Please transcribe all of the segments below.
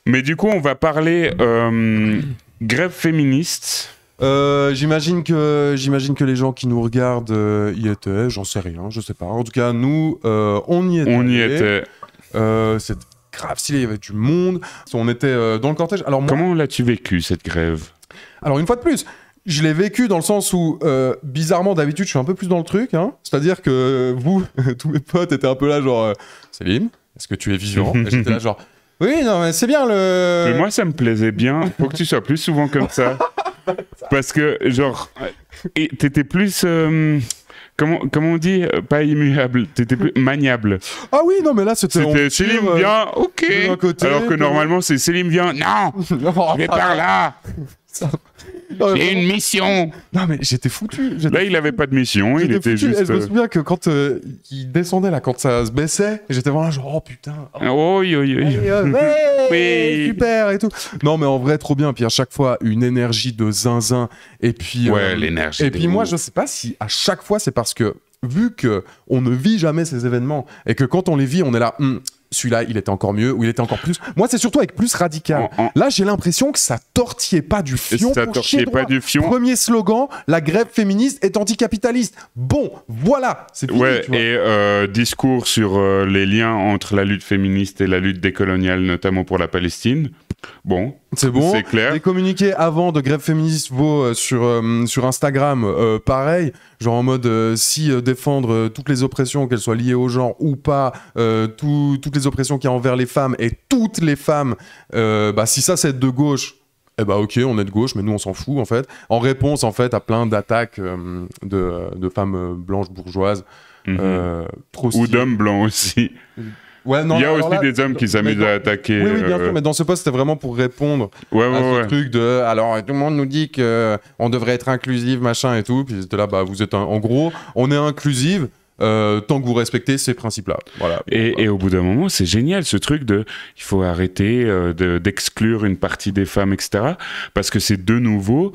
Mais du coup, on va parler grève féministe. J'imagine que les gens qui nous regardent y étaient, j'en sais rien, je sais pas. En tout cas, nous, on y était. On y était. C'était grave stylé, il y avait du monde. On était dans le cortège. Alors, moi, Comment l'as-tu vécu, cette grève? alors une fois de plus, je l'ai vécu dans le sens où, bizarrement, d'habitude, je suis un peu plus dans le truc. Hein. C'est-à-dire que vous, tous mes potes étaient un peu là, genre, Céline, est-ce que tu es vivant? Et j'étais là, genre, oui, non, mais c'est bien le... Mais moi, ça me plaisait bien. Faut que tu sois plus souvent comme ça. Parce que, genre, t'étais plus... comment on dit? Pas immuable, t'étais plus maniable. Ah oui, non, mais là, c'était Céline vient, ok. d'un côté, Alors que normalement, c'est Céline vient, non, je vais par là. J'ai une mission. Non, mais j'étais foutu. Là, il avait pas de mission, il était foutu. juste... Et je me souviens que quand il descendait, là, quand ça se baissait, j'étais vraiment là, genre, oh putain. Oh, Oui. ouais, super et tout. Non, mais en vrai, trop bien. Puis à chaque fois, une énergie de zinzin. Et puis, Ouais, l'énergie. Et puis moi, je sais pas si à chaque fois, c'est parce que vu que on ne vit jamais ces événements et que quand on les vit, on est là. Celui-là, il était encore mieux, ou il était encore plus... Moi, c'est surtout avec plus radical. Là, j'ai l'impression que ça tortillait pas du fion. Ça tortillait pas du fion. Premier slogan, la grève féministe est anticapitaliste. Bon, voilà, c'est fini, Ouais, tu vois. et discours sur les liens entre la lutte féministe et la lutte décoloniale, notamment pour la Palestine. Bon, c'est bon. C'est clair. Les communiqués avant de grève féministe vaut sur Instagram, pareil. Genre en mode, si défendre toutes les oppressions, qu'elles soient liées au genre ou pas, toutes les oppressions qu'il y a envers les femmes et toutes les femmes, si ça c'est être de gauche, eh bah ok, on est de gauche, mais nous on s'en fout en fait. En réponse en fait à plein d'attaques de femmes blanches bourgeoises. Trop Ou stylées. d'hommes blancs aussi. Ouais, non, Il y a alors aussi là, des hommes qui s'amusent à attaquer. Oui, bien sûr, mais dans ce post, c'était vraiment pour répondre à ce truc de alors tout le monde nous dit qu'on devrait être inclusive, machin et tout. Puis c'était là, bah vous êtes en gros, on est inclusive. Tant que vous respectez ces principes-là. Voilà. Et au bout d'un moment, c'est génial ce truc de il faut arrêter d'exclure une partie des femmes, etc. Parce que c'est de nouveau.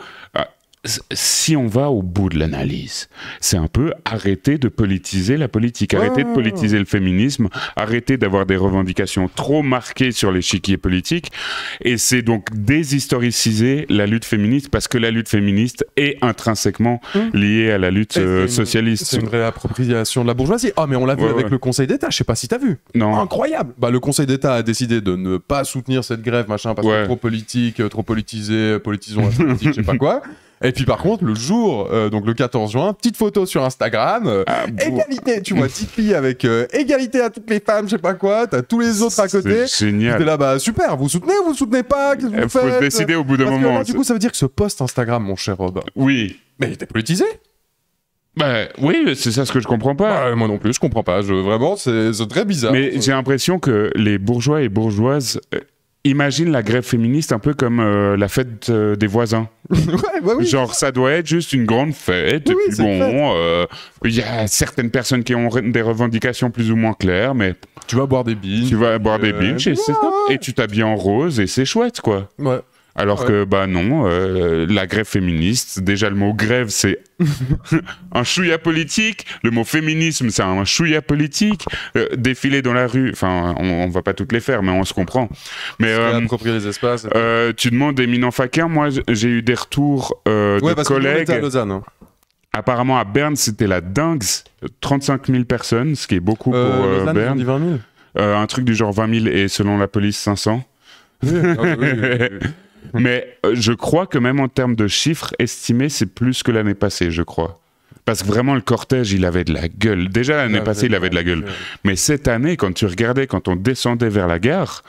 Si on va au bout de l'analyse, c'est un peu arrêter de politiser la politique, arrêter de politiser le féminisme, arrêter d'avoir des revendications trop marquées sur l'échiquier politique, et c'est donc déshistoriciser la lutte féministe, parce que la lutte féministe est intrinsèquement liée à la lutte socialiste. C'est une réappropriation de la bourgeoisie. Ah, mais on l'a vu avec le Conseil d'État, je sais pas si t'as vu. Non. Incroyable. Bah, le Conseil d'État a décidé de ne pas soutenir cette grève, machin, parce que trop politique, trop politisé, politisons la politique, je sais pas quoi. Et puis par contre, le jour, donc le 14 juin, petite photo sur Instagram, égalité, tu vois, Tipeee avec égalité à toutes les femmes, je sais pas quoi, t'as tous les autres à côté. C'est génial. T'es là, bah super, vous soutenez pas, qu'est-ce que vous faites? Faut décider au bout d'un moment. Là, du coup, ça veut dire que ce post Instagram, mon cher Robin. Oui. Mais il était politisé? Bah oui, c'est ça ce que je comprends pas. Bah, moi non plus, je comprends pas. Vraiment, c'est très bizarre. Mais j'ai l'impression que les bourgeois et bourgeoises imaginent la grève féministe un peu comme la fête des voisins. Oui. Genre, ça doit être juste une grande fête. Oui, et puis bon, il y a certaines personnes qui ont des revendications plus ou moins claires, mais tu vas boire des binges. Tu vas boire des binges et tu t'habilles en rose et c'est chouette, quoi. Ouais. Alors que, bah non, la grève féministe, déjà le mot grève, c'est un chouïa politique. Le mot féminisme, c'est un chouïa politique. Défiler dans la rue, enfin, on va pas toutes les faire, mais on se comprend. Mais approprier les espaces. Tu demandes éminent faquin. Moi, j'ai eu des retours de parce collègues. Que était à Lausanne. Hein. Apparemment, à Berne, c'était la dingue. 35 000 personnes, ce qui est beaucoup pour Lausanne, Berne. On dit 20 000. Un truc du genre 20 000 et selon la police, 500. Oui. Mais je crois que même en termes de chiffres estimés, c'est plus que l'année passée, je crois. Parce que vraiment, le cortège, il avait de la gueule. Déjà, l'année passée, il avait de la gueule. Mais cette année, quand tu regardais, quand on descendait vers la gare,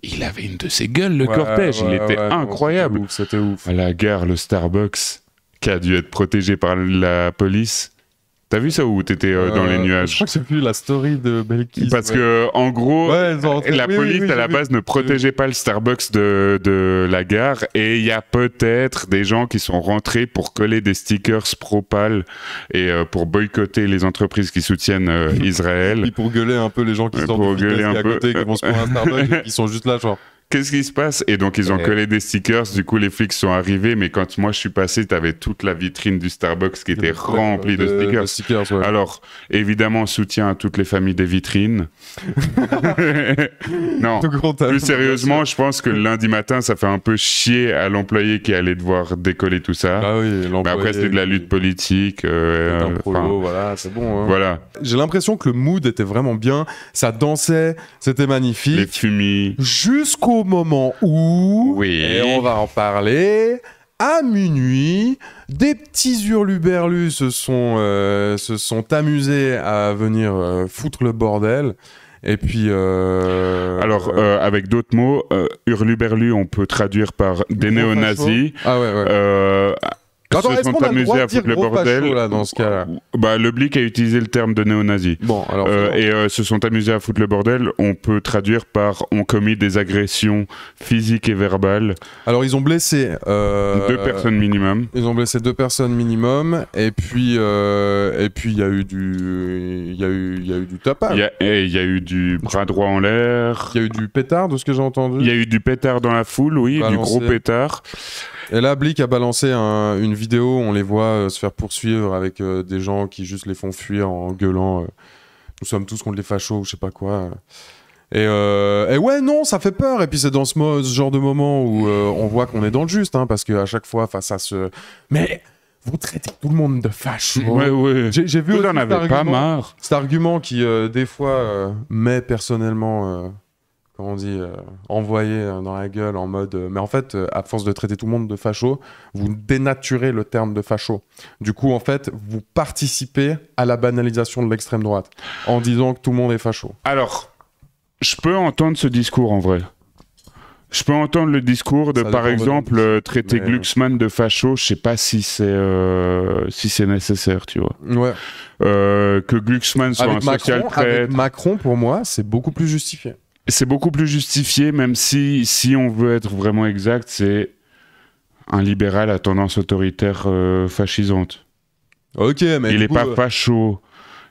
il avait une de ses gueules, le cortège. Il était incroyable. C'était ouf. À la gare, le Starbucks, qui a dû être protégé par la police. T'as vu ça ou t'étais dans les nuages? Je crois que c'est plus la story de Belkis. Parce que, en gros, la police à la base ne protégeait pas le Starbucks de la gare et il y a peut-être des gens qui sont rentrés pour coller des stickers pro-pal et pour boycotter les entreprises qui soutiennent Israël. Et pour gueuler un peu les gens qui sortent du à côté, qui vont se prendre un Starbucks et qui sont juste là genre... qu'est-ce qui se passe? Et donc, ils ont collé des stickers. Du coup, les flics sont arrivés. Mais quand moi, je suis passé, t'avais toute la vitrine du Starbucks qui était remplie de stickers. Ouais. Alors, évidemment, soutien à toutes les familles des vitrines. Non, plus sérieusement, je pense que lundi matin, ça fait un peu chier à l'employé qui allait devoir décoller tout ça. Ah oui, mais après, c'était de la lutte politique. Voilà, c'est bon. Hein. Voilà. J'ai l'impression que le mood était vraiment bien. Ça dansait, c'était magnifique. Les fumis. Jusqu'au moment où, oui. et on va en parler, à minuit, des petits hurluberlus se sont amusés à venir foutre le bordel. Et puis... Alors, avec d'autres mots, hurluberlu, on peut traduire par des néo-nazis. Ah ouais. Attends, est-ce qu'on a le droit de dire gros facho, là, dans ce cas-là? Bah, le Blick a utilisé le terme de néo-nazi. Bon, alors... se sont amusés à foutre le bordel, on peut traduire par ont commis des agressions physiques et verbales. Alors, ils ont blessé... 2 personnes minimum. Ils ont blessé 2 personnes minimum, et puis il y a eu du tapage. Il y a eu du bras droit en l'air. Il y a eu du pétard, de ce que j'ai entendu. Il y a eu du pétard dans la foule, oui, du gros pétard. Et là, Blick a balancé une vidéo, on les voit se faire poursuivre avec des gens qui juste les font fuir en gueulant nous sommes tous contre les fachos, je sais pas quoi. Et ouais, non, ça fait peur. Et puis c'est dans ce genre de moment où on voit qu'on est dans le juste, hein, parce qu'à chaque fois, face à ce... Mais vous traitez tout le monde de facho. Ouais. J'ai vu... Vous en avez pas marre. Cet argument qui, des fois, met personnellement... comment on dit, envoyé dans la gueule en mode... mais en fait, à force de traiter tout le monde de facho, vous dénaturez le terme de facho. Du coup, en fait, vous participez à la banalisation de l'extrême droite en disant que tout le monde est facho. Alors, je peux entendre ce discours en vrai. Je peux entendre le discours de, par exemple, traiter Glucksmann de facho, je sais pas si c'est nécessaire, tu vois. Ouais. Que Glucksmann soit un social traître. Avec Macron, pour moi, c'est beaucoup plus justifié. C'est beaucoup plus justifié, même si on veut être vraiment exact, c'est un libéral à tendance autoritaire fascisante. Ok, mais il n'est pas facho,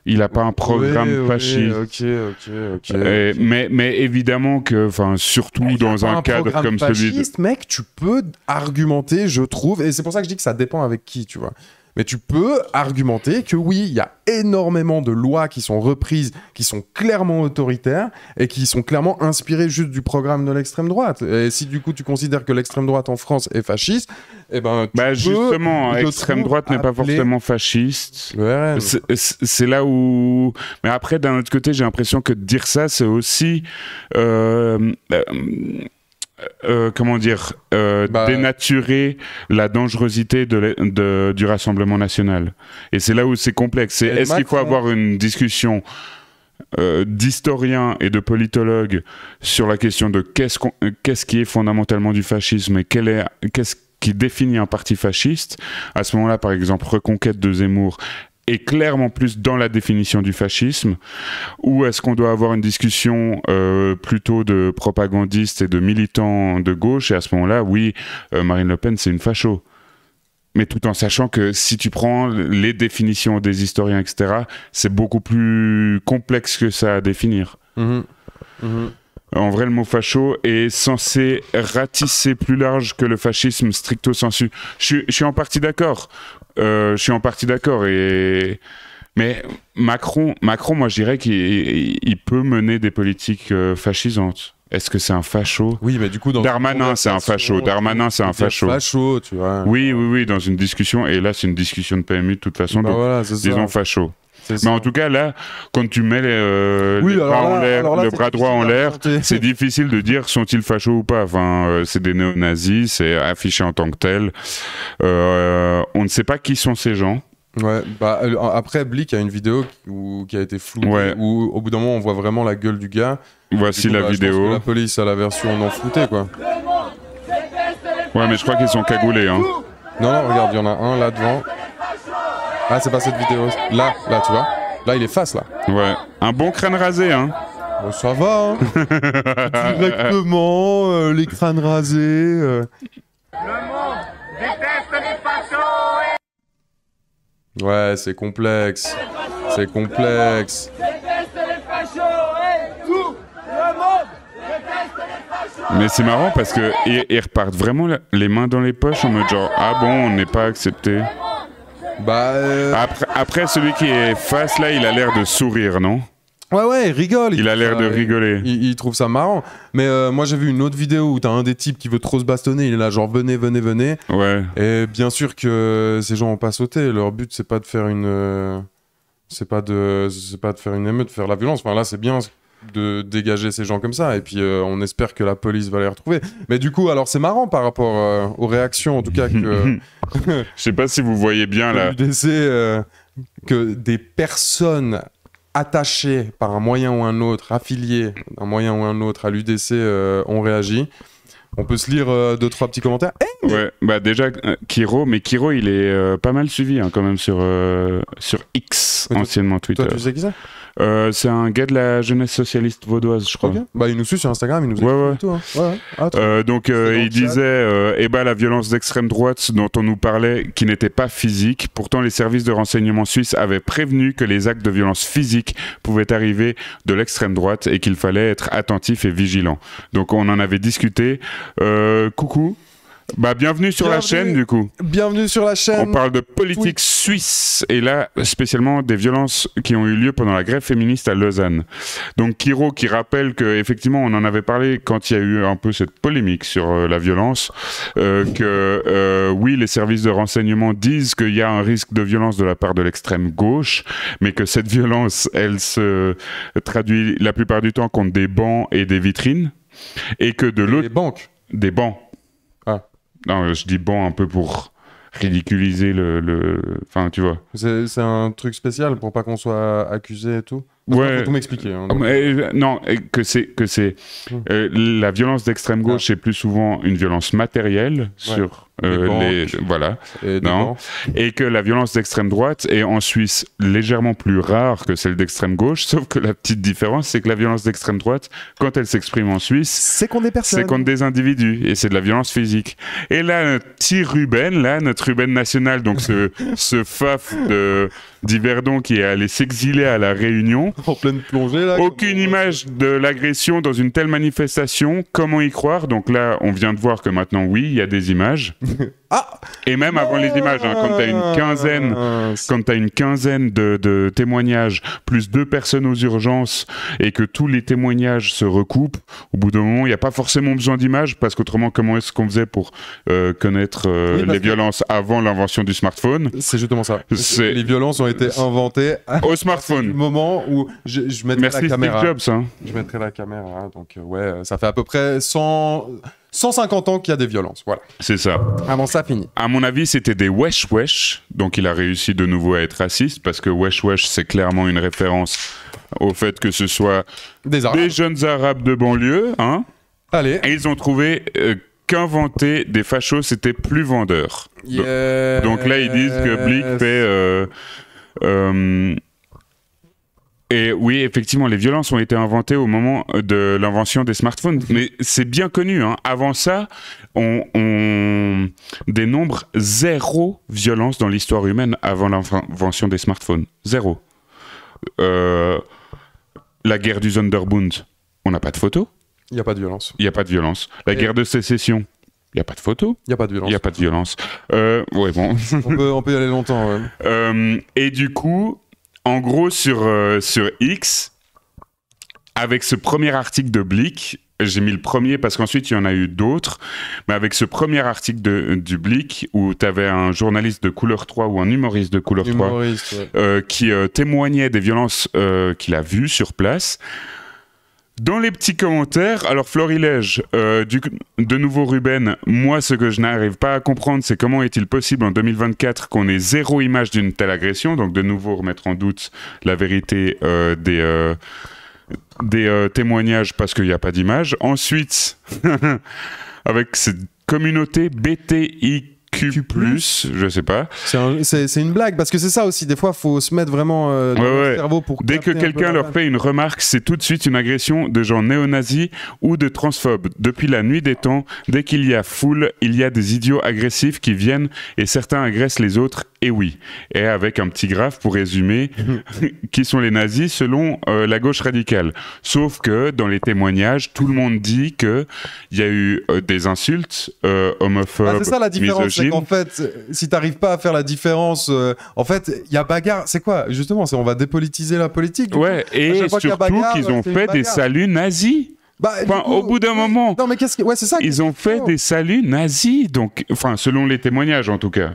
il n'a pas un programme fasciste. Ok. Mais évidemment que, surtout dans un cadre comme celui de... Mec, tu peux argumenter, je trouve, et c'est pour ça que je dis que ça dépend avec qui, tu vois. Mais tu peux argumenter que oui, il y a énormément de lois qui sont reprises, qui sont clairement autoritaires et qui sont clairement inspirées juste du programme de l'extrême droite. Et si du coup tu considères que l'extrême droite en France est fasciste, eh ben justement, l'extrême droite n'est pas forcément fasciste. C'est là où... Mais après, d'un autre côté, j'ai l'impression que de dire ça, c'est aussi... dénaturer la dangerosité du Rassemblement national. Et c'est là où c'est complexe. Est-ce qu'il faut avoir une discussion d'historiens et de politologues sur la question de qu'est-ce qui est fondamentalement du fascisme et qu'est-ce qui définit un parti fasciste? À ce moment-là, par exemple, Reconquête de Zemmour est clairement plus dans la définition du fascisme, ou est-ce qu'on doit avoir une discussion plutôt de propagandistes et de militants de gauche, et à ce moment-là, oui, Marine Le Pen, c'est une facho. Mais tout en sachant que si tu prends les définitions des historiens, etc., c'est beaucoup plus complexe que ça à définir. En vrai, le mot facho est censé ratisser plus large que le fascisme stricto sensu. Je suis en partie d'accord. Mais Macron, moi, je dirais qu'il peut mener des politiques fascisantes. Est-ce que c'est un facho? Oui, mais du coup... Darmanin, c'est un facho. Facho, tu vois. Oui, dans une discussion. Et là, c'est une discussion de PMU de toute façon. Disons facho. Mais en tout cas, là, quand tu mets le bras droit en l'air, c'est difficile de dire sont-ils fachos ou pas. C'est des néo-nazis, c'est affiché en tant que tel. On ne sait pas qui sont ces gens. Ouais, après, Blick a une vidéo qui a été floutée, où au bout d'un moment, on voit vraiment la gueule du gars. Voici la vidéo. Je pense que la police a la version non floutée, quoi. Ouais, mais je crois qu'ils sont cagoulés, hein. Non, regarde, il y en a un là devant. Ah, c'est pas cette vidéo. Là, tu vois. Là, il est face, là. Ouais. Un bon crâne rasé, hein. Bon, ça va, hein. Directement, les crânes rasés. Le monde déteste les fachos. Ouais, c'est complexe. C'est complexe. Déteste les fachos, tout le monde déteste les fachos. Mais c'est marrant parce que ils repartent vraiment les mains dans les poches en mode genre ah bon, on n'est pas accepté. Bah. Après, celui qui est face là, il a l'air de sourire, non? Ouais, il rigole. Il a l'air de rigoler. Il trouve ça marrant. Mais moi, j'ai vu une autre vidéo où t'as un des types qui veut trop se bastonner. Il est là, genre, venez. Ouais. Et bien sûr que ces gens ont pas sauté. Leur but, c'est pas de faire une. C'est pas de faire une émeute, de faire la violence. Enfin, là, c'est bien de dégager ces gens comme ça. Et puis, on espère que la police va les retrouver. Mais du coup, alors, c'est marrant par rapport aux réactions, en tout cas, que. Je sais pas si vous voyez bien là. Que des personnes attachés par un moyen ou un autre, affiliés d'un moyen ou un autre à l'UDC ont réagi. On peut se lire 2-3 petits commentaires. Ouais, bah déjà Kiro, mais Kiro il est pas mal suivi hein, quand même sur X, anciennement Twitter. Toi tu sais qui c'est? C'est un gars de la jeunesse socialiste vaudoise, je crois. Okay. Bah, il nous suit sur Instagram, il nous écoute tout. Hein. Donc il disait la violence d'extrême droite dont on nous parlait qui n'était pas physique. Pourtant les services de renseignement suisses avaient prévenu que les actes de violence physique pouvaient arriver de l'extrême droite et qu'il fallait être attentif et vigilant. Donc on en avait discuté. Coucou. Bah bienvenue sur la chaîne du coup. Bienvenue sur la chaîne. On parle de politique suisse et là spécialement des violences qui ont eu lieu pendant la grève féministe à Lausanne. Donc Kiro qui rappelle que effectivement on en avait parlé quand il y a eu un peu cette polémique sur la violence, que oui les services de renseignement disent qu'il y a un risque de violence de la part de l'extrême gauche, mais que cette violence elle se traduit la plupart du temps contre des bancs et des vitrines et que de l'autre des bancs. Non, je dis bon un peu pour ridiculiser Enfin, tu vois. C'est un truc spécial pour pas qu'on soit accusé et tout. Ouais. Faut tout m'expliquer. Hein, non, que c'est la violence d'extrême gauche, c'est plus souvent une violence matérielle sur voilà. Et que la violence d'extrême droite est en Suisse légèrement plus rare que celle d'extrême gauche, sauf que la petite différence, c'est que la violence d'extrême droite, quand elle s'exprime en Suisse, c'est contre des personnes. C'est contre des individus et c'est de la violence physique. Et là, notre petit Ruben, notre Ruben national, donc ce faf d'Yverdon qui est allé s'exiler à la Réunion. En pleine plongée là. Aucune image de l'agression dans une telle manifestation. Comment y croire? Donc là, on vient de voir que maintenant, oui, il y a des images. Et même avant les images, hein, quand tu as une quinzaine de témoignages, plus 2 personnes aux urgences, et que tous les témoignages se recoupent, au bout d'un moment, il n'y a pas forcément besoin d'images, parce qu'autrement, comment est-ce qu'on faisait pour connaître les violences avant l'invention du smartphone? C'est justement ça. Les violences ont été inventées au smartphone. Au moment où je mettrai la caméra. Steve Jobs, hein. Je mettrai la caméra, donc ouais, ça fait à peu près 150 ans qu'il y a des violences, voilà. C'est ça. Avant ça, fini. À mon avis, c'était des wesh wesh, donc il a réussi de nouveau à être raciste, parce que wesh wesh, c'est clairement une référence au fait que ce soit des jeunes arabes de banlieue, hein. Allez. Et ils ont trouvé qu'inventer des fachos, c'était plus vendeur. Donc là, ils disent que Blick fait... Et oui, effectivement, les violences ont été inventées au moment de l'invention des smartphones. Mais c'est bien connu, hein. Avant ça, on dénombre 0 violence dans l'histoire humaine avant l'invention des smartphones. 0. La guerre du Sonderbund, on n'a pas de photos. Il n'y a pas de violence. Il n'y a pas de violence. La guerre de sécession, il n'y a pas de photos. Il n'y a pas de violence. Il n'y a pas de violence. Ouais, bon. on peut y aller longtemps, ouais. Et du coup... En gros, sur X, avec ce premier article de Blick, j'ai mis le premier parce qu'ensuite il y en a eu d'autres, mais avec ce premier article du Blick où tu avais un journaliste de Couleur 3 ou un humoriste de Couleur 3 qui témoignait des violences qu'il a vues sur place. Dans les petits commentaires, alors Florilège, de nouveau Ruben, moi ce que je n'arrive pas à comprendre, c'est comment est-il possible en 2024 qu'on ait 0 image d'une telle agression, donc de nouveau remettre en doute la vérité des témoignages parce qu'il n'y a pas d'image. Ensuite, avec cette communauté BTIQ+, je sais pas. C'est une blague, parce que c'est ça aussi, des fois, il faut se mettre vraiment dans le cerveau pour... Dès que quelqu'un leur fait une remarque, c'est tout de suite une agression de gens néo-nazis ou de transphobes. Depuis la nuit des temps, dès qu'il y a foule, il y a des idiots agressifs qui viennent et certains agressent les autres et oui. Et avec un petit graphe pour résumer qui sont les nazis selon la gauche radicale. Sauf que dans les témoignages, tout le monde dit qu'il y a eu des insultes homophobes, c'est ça la différence, c'est misogynes. qu'en fait, si t'arrives pas à faire la différence, en fait, il y a bagarre. C'est quoi justement? On va dépolitiser la politique. Ouais, et surtout qu'ils ont fait des saluts nazis. Enfin, au bout d'un moment, non, mais qu'est-ce que... ouais, c'est ça. ils ont fait des saluts nazis, donc, enfin, selon les témoignages en tout cas.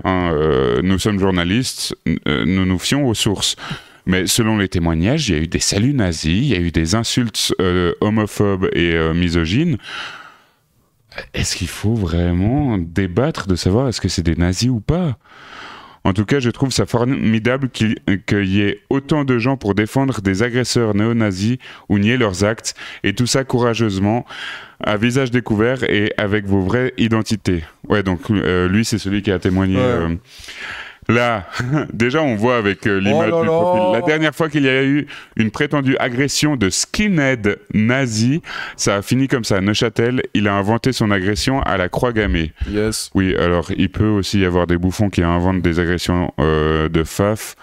Nous sommes journalistes, nous nous fions aux sources. Mais selon les témoignages, il y a eu des saluts nazis, il y a eu des insultes homophobes et misogynes. Est-ce qu'il faut vraiment débattre de savoir est-ce que c'est des nazis ou pas ? En tout cas, je trouve ça formidable qu'il y ait autant de gens pour défendre des agresseurs néo-nazis ou nier leurs actes, et tout ça courageusement, à visage découvert et avec vos vraies identités. Ouais, donc lui, c'est celui qui a témoigné. Ouais. Là, déjà, on voit avec l'image du profil. La dernière fois qu'il y a eu une prétendue agression de skinhead nazi, ça a fini comme ça. Neuchâtel, il a inventé son agression à la croix gammée. Yes. Oui, alors il peut aussi y avoir des bouffons qui inventent des agressions de FAF.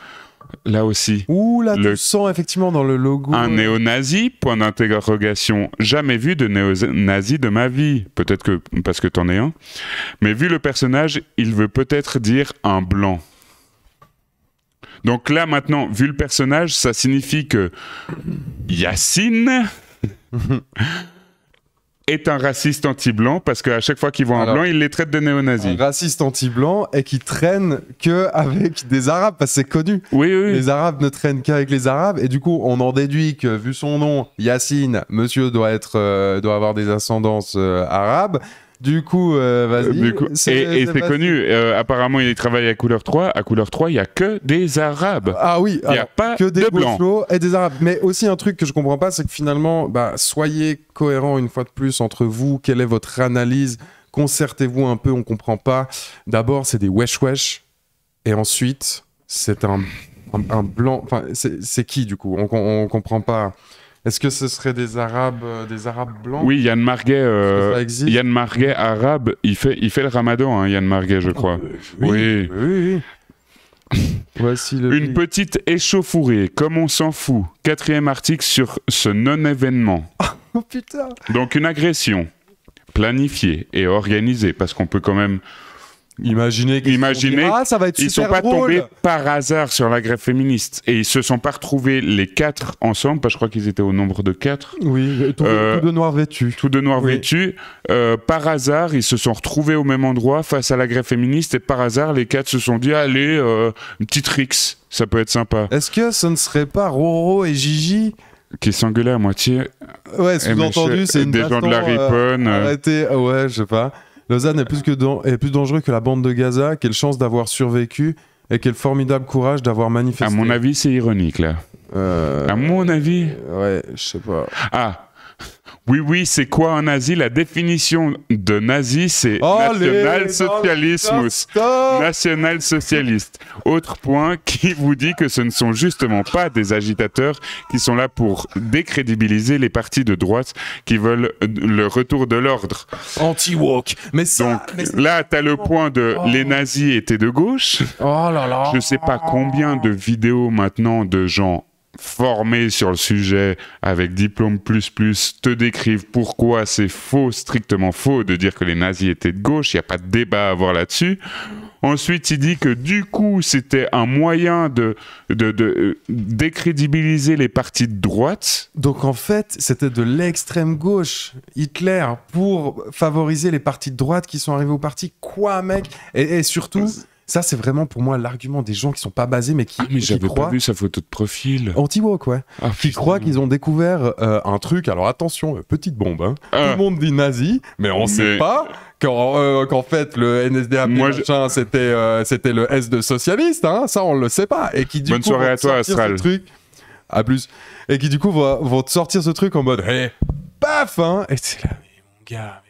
Là aussi. Ouh, là, tu sens effectivement dans le logo. Un néo-nazi, point d'interrogation. Jamais vu de néo-nazi de ma vie. Peut-être que parce que t'en es un. Mais vu le personnage, il veut peut-être dire un blanc. Donc là, maintenant, vu le personnage, ça signifie que Yacine est un raciste anti-blanc parce qu'à chaque fois qu'il voit un blanc, il les traite de néo-nazis. Un raciste anti-blanc et qui traîne qu'avec des Arabes, parce que c'est connu. Oui, oui. Les Arabes ne traînent qu'avec les Arabes, et du coup, on en déduit que, vu son nom, Yacine, monsieur doit avoir des ascendances arabes. Du coup, vas-y. Et c'est connu. Apparemment, il travaille à Couleur 3. À Couleur 3, il n'y a que des Arabes. Ah oui, il n'y a pas que des de blancs. Et des Arabes. Mais aussi un truc que je comprends pas, c'est que finalement, soyez cohérents une fois de plus entre vous. Quelle est votre analyse? Concertez-vous un peu, on comprend pas. D'abord, c'est des wesh-wesh. Et ensuite, c'est un blanc. Enfin, c'est qui du coup? On comprend pas. Est-ce que ce serait des Arabes blancs? Oui, Yann Marguet, Yann Marguet arabe, il fait le ramadan, hein, Yann Marguet, je crois. Oui. Voici Une petite échauffourée, comme on s'en fout. 4e article sur ce non-événement. Oh putain! Donc une agression planifiée et organisée, parce qu'on peut quand même... Imaginez ça va être ils super sont pas drôle. tombés par hasard sur la grève féministe et ils se sont pas retrouvés les 4 ensemble, parce que je crois qu'ils étaient au nombre de 4. Oui, tout de noir vêtu. Tout de noir vêtu. Par hasard, ils se sont retrouvés au même endroit face à la grève féministe et par hasard, les 4 se sont dit allez, une petite rixe, ça peut être sympa. Est-ce que ce ne serait pas Roro et Gigi qui s'engueulaient à moitié? Ouais, sous-entendu, c'est une des gens de la Riponne. Arrêtez, ouais, je sais pas. Lausanne est plus dangereux que la bande de Gaza. Quelle chance d'avoir survécu et quel formidable courage d'avoir manifesté. À mon avis, c'est ironique, là. À mon avis. Ouais, je sais pas. Ah, oui, c'est quoi un nazi? La définition de nazi, c'est national-socialismus. National-socialiste. Autre point qui vous dit que ce ne sont justement pas des agitateurs qui sont là pour décrédibiliser les partis de droite qui veulent le retour de l'ordre. Anti-woke. Mais ça, donc là, t'as le point de les nazis étaient de gauche. Oh là là. Je sais pas combien de vidéos maintenant de gens formés sur le sujet avec diplôme te décrivent pourquoi c'est faux, strictement faux de dire que les nazis étaient de gauche. Il n'y a pas de débat à avoir là-dessus. Ensuite, il dit que du coup, c'était un moyen de décrédibiliser les partis de droite. Donc en fait, c'était de l'extrême gauche, Hitler, pour favoriser les partis de droite qui sont arrivés au parti. Quoi, mec? Et surtout... Ça, c'est vraiment pour moi l'argument des gens qui sont pas basés, mais qui mais j'avais croient... pas vu sa photo de profil. Anti-woke, ouais. Qui croient qu'ils ont découvert un truc. Alors attention, petite bombe. Hein. Tout le monde dit nazi, mais on sait pas qu'en fait le NSDAP c'était le S de socialiste. Hein. Ça, on le sait pas. Et qui du Bonne coup soirée à toi, Astral. À plus. Et qui du coup vont te sortir ce truc en mode, hey, paf, hein. Et c'est là, mais mon gars,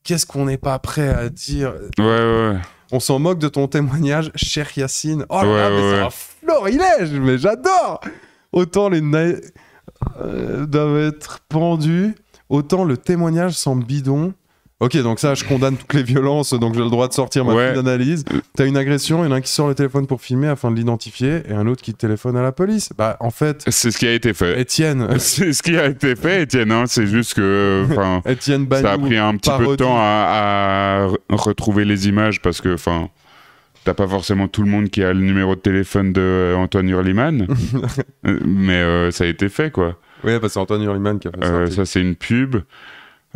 qu'est-ce qu'on n'est pas prêt à dire? Ouais. On s'en moque de ton témoignage, cher Yacine. Oh là là, mais c'est un florilège, mais j'adore. Autant les doivent être pendus, autant le témoignage semble bidon. Ok, donc ça, je condamne toutes les violences, donc j'ai le droit de sortir ma fille d'analyse. T'as une agression, il y en a un qui sort le téléphone pour filmer afin de l'identifier, et un autre qui téléphone à la police. Bah, en fait... C'est ce qui a été fait. Étienne... C'est ce qui a été fait, Étienne, hein. C'est juste que... Étienne Bagnou, ça a pris un petit peu de temps à retrouver les images, parce que, enfin... T'as pas forcément tout le monde qui a le numéro de téléphone d'Antoine Hurliman, mais ça a été fait, quoi. Oui, parce que c'est Antoine Hurliman qui a fait ça. Ça, c'est une pub.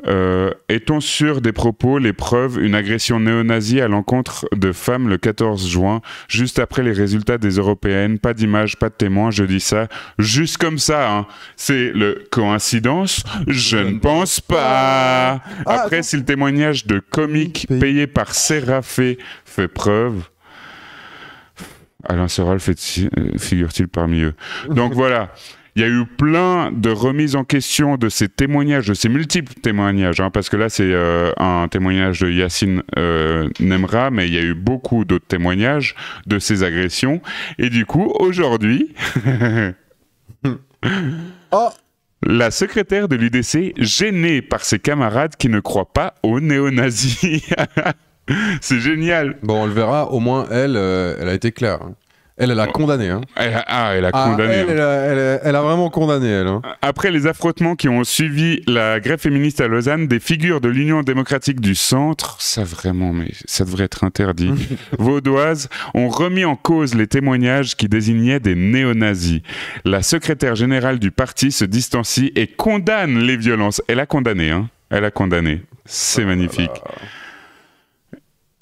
Est-on sûr des propos, les preuves, une agression néo-nazie à l'encontre de femmes le 14 juin, juste après les résultats des européennes, pas d'image, pas de témoins, je dis ça, juste comme ça, hein. C'est le coïncidence, je ne pense pas. Après, si le témoignage de comique payé par Séraphin fait preuve, Alain Soral figure-t-il parmi eux? Donc voilà. Il y a eu plein de remises en question de ces témoignages, de ces multiples témoignages, hein, parce que là, c'est un témoignage de Yacine Nemra, mais il y a eu beaucoup d'autres témoignages de ces agressions. Et du coup, aujourd'hui, la secrétaire de l'UDC, gênée par ses camarades qui ne croient pas aux néo-nazis. C'est génial. Bon, on le verra, au moins, elle a été claire. Hein. Elle a condamné. Hein. Elle a condamné. Elle a vraiment condamné, elle. Hein. Après les affrontements qui ont suivi la grève féministe à Lausanne, des figures de l'Union démocratique du centre, ça vraiment, mais ça devrait être interdit, vaudoises, ont remis en cause les témoignages qui désignaient des néo-nazis. La secrétaire générale du parti se distancie et condamne les violences. Elle a condamné, hein. Elle a condamné. C'est magnifique.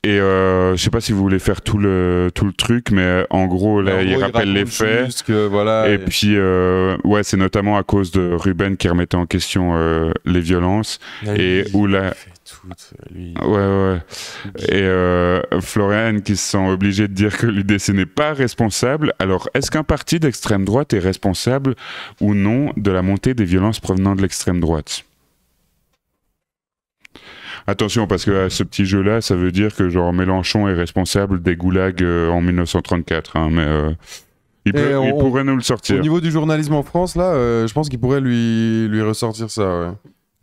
Et je sais pas si vous voulez faire tout le truc, mais en gros, là, il rappelle les faits. Voilà, puis, ouais, c'est notamment à cause de Ruben qui remettait en question les violences. Et Florian qui se sent obligé de dire que l'UDC n'est pas responsable. Alors, est-ce qu'un parti d'extrême droite est responsable ou non de la montée des violences provenant de l'extrême droite ? Attention, parce que ce petit jeu-là, ça veut dire que genre Mélenchon est responsable des goulags en 1934, hein, mais il pourrait nous le sortir. Au niveau du journalisme en France, là, je pense qu'il pourrait lui ressortir ça, ouais.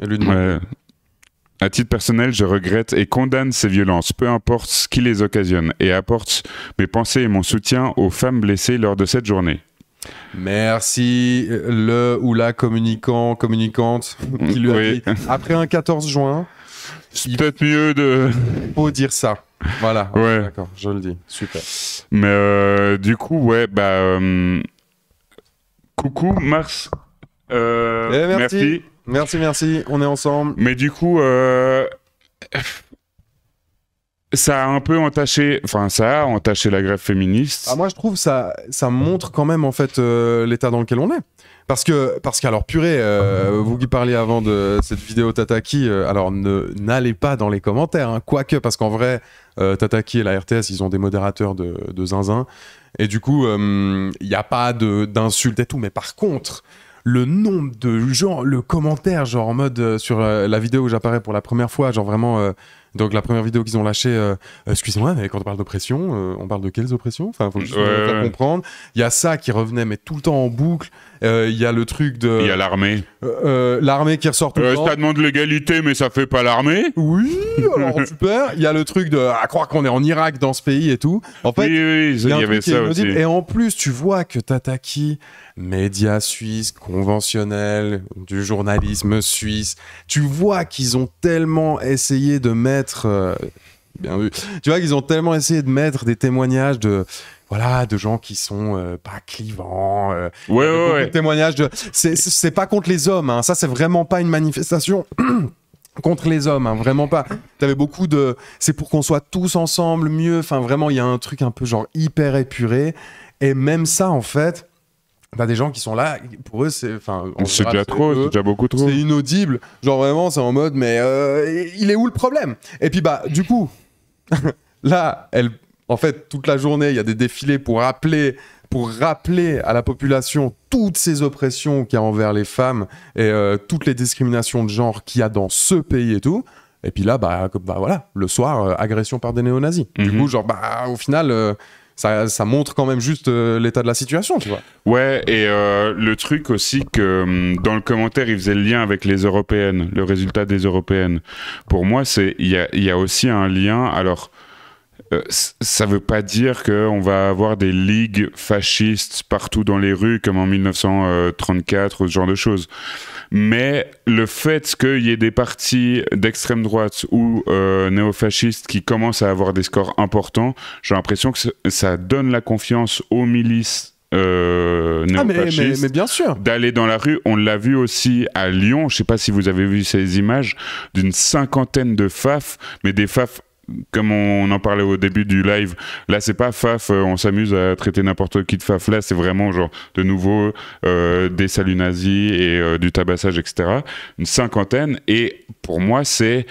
Et lui demander. Ouais. À titre personnel, je regrette et condamne ces violences, peu importe ce qui les occasionne, et apporte mes pensées et mon soutien aux femmes blessées lors de cette journée. Merci, le ou la communicante qui lui a dit, après un 14 juin... C'est peut-être mieux de... faut dire ça. Voilà. Ouais. D'accord, je le dis. Super. Mais du coup, ouais, coucou, Mars. Merci. Merci. On est ensemble. Mais du coup, ça a un peu entaché... Enfin, ça a entaché la grève féministe. Moi, je trouve ça montre quand même, en fait, l'état dans lequel on est. Parce qu'alors, purée, vous qui parliez avant de cette vidéo Tataki, alors n'allez pas dans les commentaires, hein, quoique, parce qu'en vrai, Tataki et la RTS, ils ont des modérateurs de zinzin, et du coup, il n'y a pas d'insultes et tout, mais par contre, le nombre de gens, le commentaire, genre en mode, sur la vidéo où j'apparais pour la première fois, genre vraiment... Donc la première vidéo qu'ils ont lâchée, excusez-moi, mais quand on parle d'oppression, on parle de quelles oppressions? Enfin, faut juste faire comprendre. Il y a ça qui revenait, mais tout le temps en boucle. Il y a le truc de... Il y a l'armée. L'armée qui ressort tout le temps. Ça demande l'égalité, mais ça fait pas l'armée. Oui, alors super. Il y a le truc de à croire qu'on est en Irak dans ce pays et tout. En fait, oui, il y avait ça aussi. Et en plus, tu vois que Tataki, médias suisses, conventionnels, du journalisme suisse, tu vois qu'ils ont tellement essayé de mettre... bien vu. Tu vois qu'ils ont tellement essayé de mettre des témoignages de gens qui sont pas clivants. Ouais. Témoignages de... C'est pas contre les hommes, hein. Ça, c'est vraiment pas une manifestation contre les hommes, hein. Vraiment pas. T'avais beaucoup de... C'est pour qu'on soit tous ensemble mieux. Enfin, vraiment, il y a un truc un peu genre hyper épuré. Et même ça, en fait... T'as des gens qui sont là, pour eux, c'est déjà trop, c'est déjà beaucoup trop. C'est inaudible. Genre vraiment, c'est en mode, mais il est où le problème? Et puis du coup, là, en fait, toute la journée, il y a des défilés pour rappeler à la population toutes ces oppressions qu'il y a envers les femmes et toutes les discriminations de genre qu'il y a dans ce pays et tout. Et puis là, voilà, le soir, agression par des néo-nazis. Du coup, genre, au final... ça montre quand même juste l'état de la situation, tu vois. Ouais, et le truc aussi que dans le commentaire, il faisait le lien avec les européennes, le résultat des européennes. Pour moi, il y a aussi un lien. Alors, ça veut pas dire qu'on va avoir des ligues fascistes partout dans les rues comme en 1934 ou ce genre de choses. Mais le fait qu'il y ait des partis d'extrême droite ou néofascistes qui commencent à avoir des scores importants, j'ai l'impression que ça donne la confiance aux milices néofascistes mais bien sûr. d'aller dans la rue. On l'a vu aussi à Lyon, je sais pas si vous avez vu ces images d'une 50aine de FAF, mais des FAF comme on en parlait au début du live, là c'est pas FAF, on s'amuse à traiter n'importe qui de FAF, là c'est vraiment genre de nouveau des saluts nazis et du tabassage, etc. Une 50aine, et pour moi c'est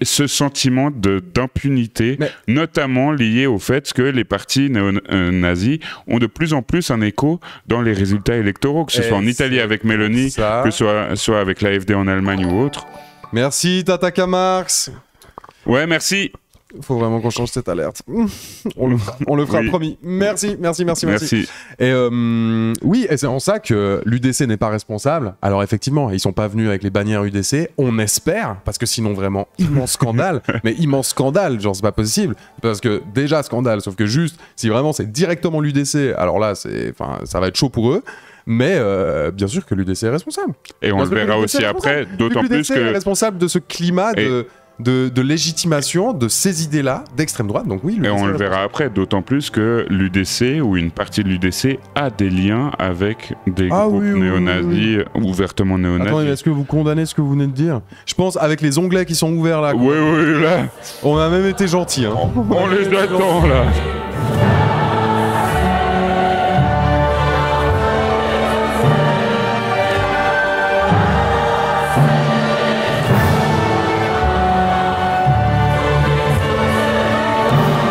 ce sentiment d'impunité, notamment lié au fait que les partis néo-nazis ont de plus en plus un écho dans les résultats électoraux, que ce soit en Italie avec Meloni, que ce soit avec l'AfD en Allemagne ou autre. Merci Tataka Marx. Ouais, merci. Faut vraiment qu'on change cette alerte. On le fera, oui. Promis. Merci. Et oui, et c'est en ça que l'UDC n'est pas responsable. Alors effectivement, ils sont pas venus avec les bannières UDC. On espère, parce que sinon vraiment immense scandale. Mais immense scandale, genre c'est pas possible. Parce que déjà scandale, sauf que juste si vraiment c'est directement l'UDC, alors là ça va être chaud pour eux. Mais bien sûr que l'UDC est responsable. Et on le verra aussi après, d'autant plus que l'UDC est responsable de ce climat de légitimation de ces idées-là d'extrême droite. Donc oui, et on le verra après, d'autant plus que l'UDC ou une partie de l'UDC a des liens avec des groupes néo-nazis, ouvertement néo-nazis. Attendez, est-ce que vous condamnez ce que vous venez de dire? Je pense avec les onglets qui sont ouverts là. Oui, là. On a même été gentils. Hein. On les attend là.